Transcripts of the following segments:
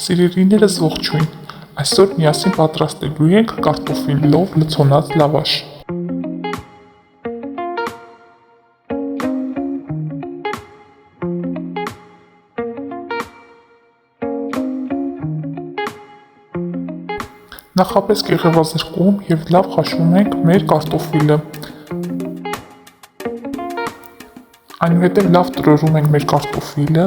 Սիրելիներս ողջույն, այսօր միասին պատրաստելու ենք կարտոֆիլով լցոնած լավաշ։ Նախապես կեղևազրկում և լավ խաշում ենք մեր կարտոֆիլը։ Այնուհետև լավ տրորում ենք մեր կարտոֆիլը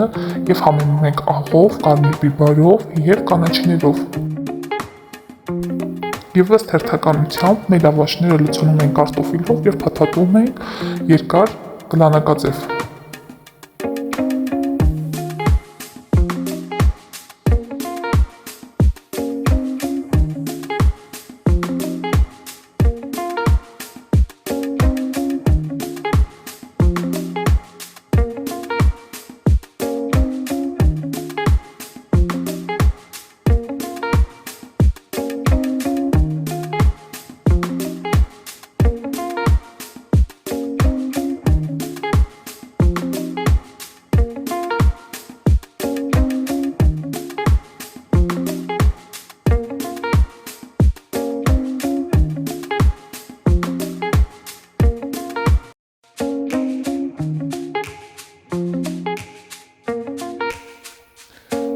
և համեմում ենք աղով, կարմիր բիբարով և կանաչիներով։ Եվ ըստ հերթականությամբ մեր լավաշները լցնում ենք կարտոֆիլով և փաթաթում ենք երկար կլանակաձև։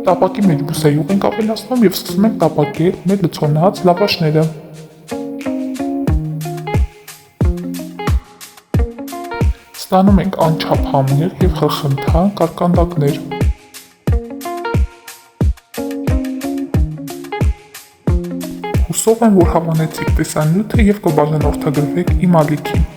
Տապակի մեջ բուսայուղ ենք ավելացնում և սկսում ենք տապակել մեր լցոնած լավաշները։ Ստանում ենք անչափ համեղ և խրխնթան կարկանդակներ։ Հուսով եմ, որ հավանեցիք տեսանյութը և կբաժանորդագրվեք իմ ալիքին։